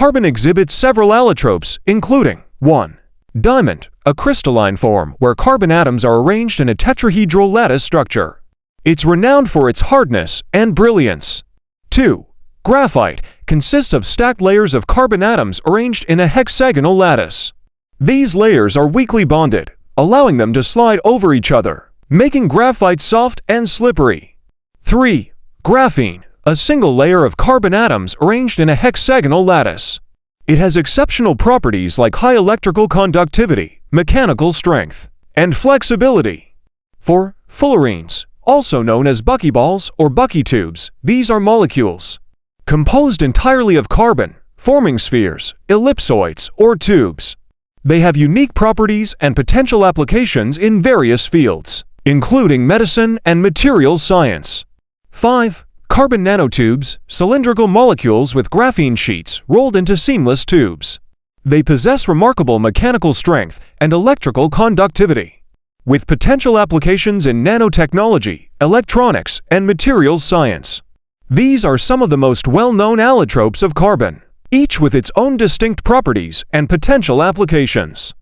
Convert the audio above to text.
Carbon exhibits several allotropes, including 1. Diamond, a crystalline form where carbon atoms are arranged in a tetrahedral lattice structure. It's renowned for its hardness and brilliance. 2. Graphite consists of stacked layers of carbon atoms arranged in a hexagonal lattice. These layers are weakly bonded, allowing them to slide over each other, making graphite soft and slippery. 3. Graphene, a single layer of carbon atoms arranged in a hexagonal lattice. It has exceptional properties like high electrical conductivity, mechanical strength, and flexibility. 4. Fullerenes, also known as buckyballs or buckytubes, these are molecules composed entirely of carbon, forming spheres, ellipsoids, or tubes. They have unique properties and potential applications in various fields, including medicine and materials science. 5. Carbon nanotubes, cylindrical molecules with graphene sheets rolled into seamless tubes. They possess remarkable mechanical strength and electrical conductivity, with potential applications in nanotechnology, electronics, and materials science. These are some of the most well-known allotropes of carbon, each with its own distinct properties and potential applications.